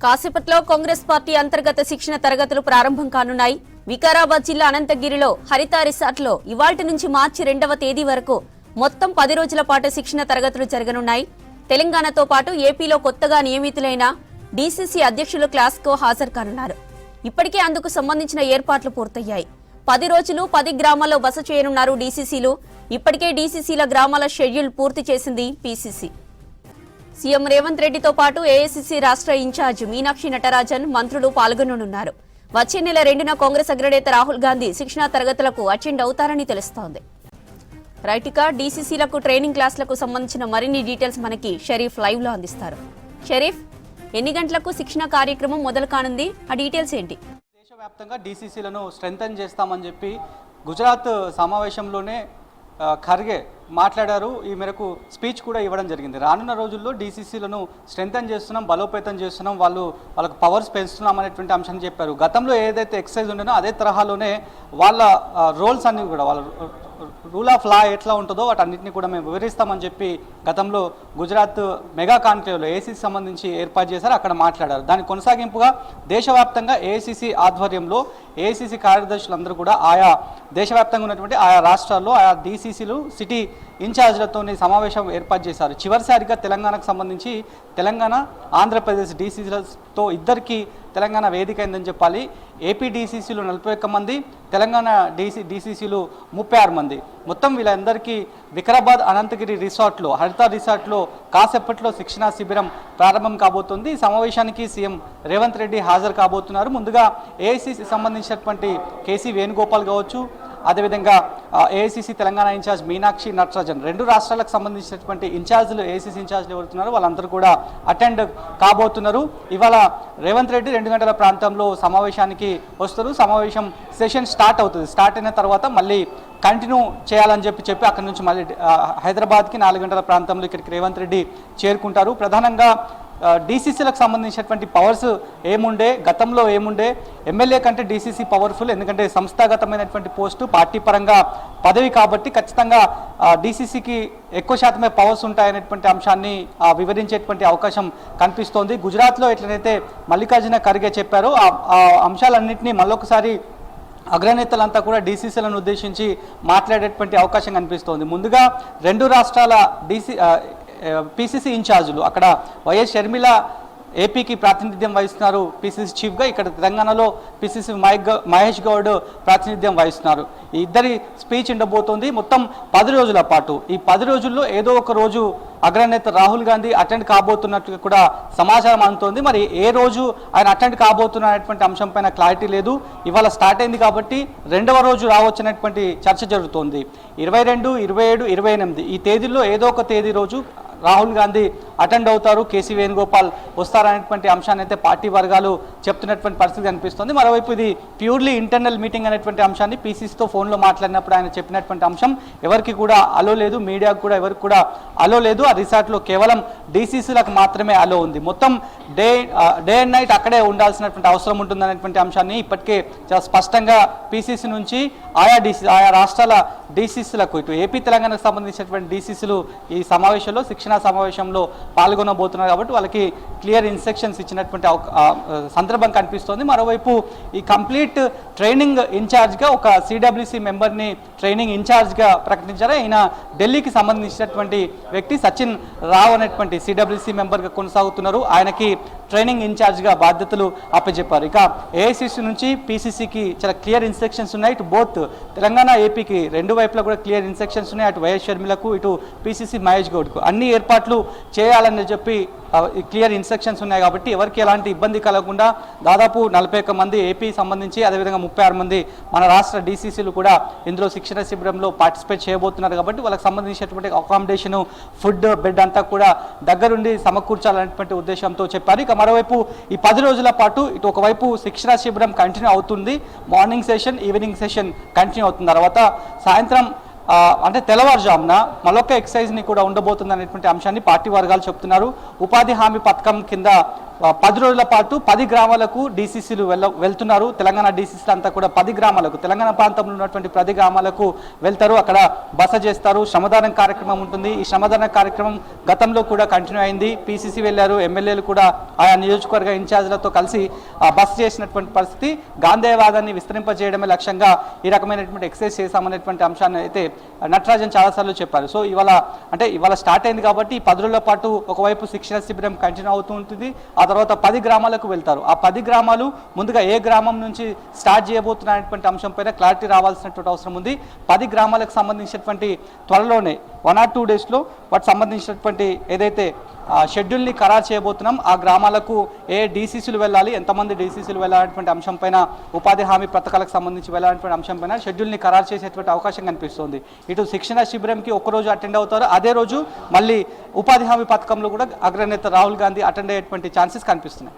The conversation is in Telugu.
కాసేపట్లో కాంగ్రెస్ పార్టీ అంతర్గత శిక్షణ తరగతులు ప్రారంభం కానున్నాయి. వికారాబాద్ జిల్లా అనంతగిరిలో హరిత రిసార్ట్లో ఇవాల్టి నుంచి మార్చి 2వ తేదీ వరకు మొత్తం 10 రోజుల పాటు శిక్షణ తరగతులు జరగనున్నాయి. తెలంగాణతో పాటు ఏపీలో కొత్తగా నియమితులైన డీసీసీ అధ్యక్షులు క్లాస్కు హాజరు కానున్నారు. ఇప్పటికే అందుకు సంబంధించిన ఏర్పాట్లు పూర్తయ్యాయి. 10 రోజులు 10 గ్రామాల్లో బస చేయనున్నారు డీసీసీలు. ఇప్పటికే డీసీసీల గ్రామాల షెడ్యూల్ పూర్తి చేసింది పీసీసీ. సీఎం రేవంత్ రెడ్డితో పాటు ఏఐసీసీ రాష్ట్ర ఇన్ఛార్జ్ మీనాక్షి నటరాజన్ మంత్రులు పాల్గొననున్నారు. వచ్చే నెల 2న కాంగ్రెస్ అగ్రనేత రాహుల్ గాంధీ శిక్షణా తరగతులకు అటెండ్ అవుతారని తెలుస్తోంది. రైట్గా డీసీసీలకు ట్రైనింగ్ క్లాసులకు సంబంధించిన మరిన్ని డీటెయిల్స్ మనకి షరీఫ్ లైవ్ లో అందిస్తారు. షరీఫ్, ఎన్ని గంటలకు శిక్షణ కార్యక్రమం మొదలు కానుంది? ఆ డీటెయిల్స్ ఏంటి? దేశవ్యాప్తంగా డీసీసీలను స్ట్రెంథన్ చేస్తామని చెప్పి గుజరాత్ సమావేశంలోనే ఖర్గే మాట్లాడారు. ఈ మేరకు స్పీచ్ కూడా ఇవ్వడం జరిగింది. రానున్న రోజుల్లో డీసీసీలను స్ట్రెంథన్ చేస్తున్నాం, బలోపేతం చేస్తున్నాం, వాళ్ళకు పవర్స్ పెంచుతున్నాం అనేటువంటి అంశాన్ని చెప్పారు. గతంలో ఏదైతే ఎక్సైజ్ ఉండేనో అదే తరహాలోనే వాళ్ళ రోల్స్ అన్ని కూడా, వాళ్ళ రూల్ ఆఫ్ లా ఎట్లా ఉంటుందో వాటన్నిటిని కూడా మేము వివరిస్తామని చెప్పి గతంలో గుజరాత్ మెగా కాన్క్లేవ్లో ఏఐసీసీ సంబంధించి ఏర్పాటు చేశారు. అక్కడ మాట్లాడారు. దాని కొనసాగింపుగా దేశవ్యాప్తంగా ఏఐసీసీ ఆధ్వర్యంలో ఏఐసీసీ కార్యదర్శులందరూ కూడా ఆయా దేశవ్యాప్తంగా ఉన్నటువంటి ఆయా రాష్ట్రాల్లో ఆయా డీసీసీలు సిటీ ఇన్ఛార్జ్లతో సమావేశం ఏర్పాటు చేశారు. చివరిసారిగా తెలంగాణకు సంబంధించి తెలంగాణ ఆంధ్రప్రదేశ్ డీసీసీలతో ఇద్దరికి తెలంగాణ వేదిక అయిందని చెప్పాలి. ఏపీ డీసీసీలు 41 మంది, తెలంగాణ డీసీసీలు 36 మంది. మొత్తం వీళ్ళందరికీ వికారాబాద్ అనంతగిరి రిసార్ట్లో, హరిత రిసార్ట్లో కాసేపట్లో శిక్షణా శిబిరం ప్రారంభం కాబోతుంది. ఈ సమావేశానికి సీఎం రేవంత్ రెడ్డి హాజరు కాబోతున్నారు. ముందుగా ఏఐసీసీ సంబంధించినటువంటి కేసీ వేణుగోపాల్ కావచ్చు, అదేవిధంగా ఏఐసీసీ తెలంగాణ ఇన్ఛార్జ్ మీనాక్షి నటరాజన్, 2 రాష్ట్రాలకు సంబంధించినటువంటి ఇన్ఛార్జీలు, ఏఐసీసీ ఇన్ఛార్జీలు ఎవరుతున్నారు వాళ్ళందరూ కూడా అటెండ్ కాబోతున్నారు. ఇవాళ రేవంత్ రెడ్డి 2 గంటల ప్రాంతంలో సమావేశానికి వస్తారు. సమావేశం సెషన్ స్టార్ట్ అవుతుంది. స్టార్ట్ అయిన తర్వాత మళ్ళీ కంటిన్యూ చేయాలని చెప్పి అక్కడి నుంచి మళ్ళీ హైదరాబాద్కి 4 గంటల ప్రాంతంలో ఇక్కడికి రేవంత్ రెడ్డి చేరుకుంటారు. ప్రధానంగా డీసీసీలకు సంబంధించినటువంటి పవర్స్ గతంలో ఏముండే, ఎమ్మెల్యే కంటే డీసీసీ పవర్ఫుల్, ఎందుకంటే సంస్థాగతమైనటువంటి పోస్టు, పార్టీ పరంగా పదవి కాబట్టి ఖచ్చితంగా డీసీసీకి ఎక్కువ శాతమే పవర్స్ ఉంటాయనేటువంటి అంశాన్ని వివరించేటువంటి అవకాశం కనిపిస్తోంది. గుజరాత్లో ఎట్లనైతే మల్లికార్జున ఖర్గే చెప్పారో ఆ అంశాలన్నింటినీ మళ్ళొకసారి అగ్రనేతలంతా కూడా డీసీసీలను ఉద్దేశించి మాట్లాడేటువంటి అవకాశం కనిపిస్తోంది. ముందుగా 2 రాష్ట్రాల పీసీసీ ఇన్ఛార్జీలు, అక్కడ వైఎస్ షర్మిల ఏపీకి ప్రాతినిధ్యం వహిస్తున్నారు పీసీసీ చీఫ్గా, ఇక్కడ తెలంగాణలో పీసీసీ మహేష్ గౌడ్ ప్రాతినిధ్యం వహిస్తున్నారు. ఈ ఇద్దరి స్పీచ్ ఉండబోతోంది. మొత్తం 10 రోజుల పాటు. ఈ 10 రోజుల్లో ఏదో ఒక రోజు అగ్రనేత రాహుల్ గాంధీ అటెండ్ కాబోతున్నట్టుగా కూడా సమాచారం అందుతోంది. మరి ఏ రోజు ఆయన అటెండ్ కాబోతున్నటువంటి అంశం పైన క్లారిటీ లేదు. ఇవాళ స్టార్ట్ అయింది కాబట్టి 2వ రోజు రావచ్చినటువంటి చర్చ జరుగుతోంది. 22, 27, 28 ఈ తేదీల్లో ఏదో ఒక తేదీ రోజు రాహుల్ గాంధీ అటెండ్ అవుతారు, కేసీ వేణుగోపాల్ వస్తారనేటువంటి అంశాన్ని అయితే పార్టీ వర్గాలు చెప్తున్నటువంటి పరిస్థితి కనిపిస్తుంది. మరోవైపు ఇది ప్యూర్లీ ఇంటర్నల్ మీటింగ్ అనేటువంటి అంశాన్ని పీసీసీతో ఫోన్లో మాట్లాడినప్పుడు ఆయన చెప్పినటువంటి అంశం, ఎవరికి కూడా అలో లేదు, మీడియాకు కూడా ఎవరికి కూడా అలో లేదు. ఆ రిసార్ట్లో కేవలం డీసీసీలకు మాత్రమే అలో ఉంది. మొత్తం డే అండ్ నైట్ అక్కడే ఉండాల్సినటువంటి అవసరం ఉంటుందనేటువంటి అంశాన్ని ఇప్పటికే చాలా స్పష్టంగా పీసీసీ నుంచి ఆయా రాష్ట్రాల డీసీసీలకు, ఇటు ఏపీ తెలంగాణకు సంబంధించినటువంటి డీసీసీలు ఈ సమావేశంలో, శిక్షణా సమావేశంలో పాల్గొనబోతున్నారు కాబట్టి వాళ్ళకి క్లియర్ ఇన్స్ట్రక్షన్స్ ఇచ్చినటువంటి సందర్భం కనిపిస్తోంది. మరోవైపు ఈ కంప్లీట్ ట్రైనింగ్ ఇన్ఛార్జ్గా ఒక సిడబ్ల్యూసీ మెంబర్ని ట్రైనింగ్ ఇన్ఛార్జ్గా ప్రకటించారు. ఈయన ఢిల్లీకి సంబంధించినటువంటి వ్యక్తి సచిన్ రావ్ అనేటువంటి సిడబ్ల్యూసీ మెంబర్గా కొనసాగుతున్నారు. ఆయనకి ట్రైనింగ్ ఇన్ఛార్జ్గా బాధ్యతలు అప్పచెప్పారు. ఇక ఏఐసీసీ నుంచి పీసీసీకి చాలా క్లియర్ ఇన్స్ట్రక్షన్స్ ఉన్నాయి. ఇటు బోత్ తెలంగాణ ఏపీకి 2 వైపులా కూడా క్లియర్ ఇన్స్ట్రక్షన్స్ ఉన్నాయి. అటు వైఎస్ షర్మిలకు, ఇటు పీసీసీ మహేష్ గౌడ్కు అన్ని ఏర్పాట్లు చేయాలని చెప్పి క్లియర్ ఇన్స్ట్రక్షన్స్ ఉన్నాయి. కాబట్టి ఎవరికి ఎలాంటి ఇబ్బంది కలగకుండా దాదాపు 41 మంది ఏపీ సంబంధించి, అదేవిధంగా 36 మంది మన రాష్ట్ర డీసీసీలు కూడా ఇందులో శిక్షణ శిబిరంలో పార్టిసిపేట్ చేయబోతున్నారు. కాబట్టి వాళ్ళకి సంబంధించినటువంటి అకామిడేషను, ఫుడ్, బెడ్ అంతా కూడా దగ్గరుండి సమకూర్చాలనేటువంటి ఉద్దేశంతో చెప్పారు. ఇక మరోవైపు ఈ 10 రోజుల పాటు ఇటు ఒకవైపు శిక్షణ శిబిరం కంటిన్యూ అవుతుంది. Morning session, evening session continue అవుతుంది. తర్వాత సాయంత్రం అంటే తెల్లవారుజామున మరొక ఎక్సైజ్ని కూడా ఉండబోతుంది అనేటువంటి అంశాన్ని పార్టీ వర్గాలు చెప్తున్నారు. ఉపాధి హామీ పథకం కింద 10 రోజుల పాటు 10 గ్రామాలకు డీసీసీలు వెళ్తున్నారు. తెలంగాణ డీసీసీలు అంతా కూడా 10 గ్రామాలకు, తెలంగాణ ప్రాంతంలో ఉన్నటువంటి 10 గ్రామాలకు వెళ్తారు. అక్కడ బస చేస్తారు. శ్రమదానం కార్యక్రమం ఉంటుంది. ఈ శ్రమదాన కార్యక్రమం గతంలో కూడా కంటిన్యూ అయింది. పీసీసీ వెళ్ళారు, ఎమ్మెల్యేలు కూడా ఆయా నియోజకవర్గ ఇన్ఛార్జ్లతో కలిసి బస చేసినటువంటి పరిస్థితి. గాంధేయవాదాన్ని విస్తరింపజేయడమే లక్ష్యంగా ఈ రకమైనటువంటి ఎక్సర్సైజ్ చేశామనేటువంటి అంశాన్ని అయితే నటరాజన్ చాలాసార్లు చెప్పారు. సో ఇవాళ స్టార్ట్ అయింది కాబట్టి ఈ 10 రోజుల పాటు ఒకవైపు శిక్షణ శిబిరం కంటిన్యూ అవుతూ ఉంటుంది. ఆ తర్వాత 10 గ్రామాలకు వెళ్తారు. ఆ 10 గ్రామాలు ముందుగా ఏ గ్రామం నుంచి స్టార్ట్ చేయబోతున్నటువంటి అంశంపైన క్లారిటీ రావాల్సినటువంటి అవసరం ఉంది. 10 గ్రామాలకు సంబంధించినటువంటి త్వరలోనే 1 or 2 డేస్లో వాటికి సంబంధించినటువంటి ఏదైతే షెడ్యూల్ని ఖరారు చేయబోతున్నాం, ఆ గ్రామాలకు ఏ డీసీసీలు వెళ్ళాలి, ఎంతమంది డీసీసీలు వెళ్ళాలనేటువంటి అంశంపైన, ఉపాధి హామీ పథకాలకు సంబంధించి వెళ్ళాలనేటువంటి అంశంపైన షెడ్యూల్ని ఖరారు చేసేటువంటి అవకాశం కనిపిస్తుంది. ఇటు శిక్షణ శిబిరంకి ఒక్కరోజు అటెండ్ అవుతారు, అదే రోజు మళ్ళీ ఉపాధి హామీ పథకంలో కూడా అగ్రనేత రాహుల్ గాంధీ అటెండ్ అయ్యేటువంటి ఛాన్సెస్ కనిపిస్తున్నాయి.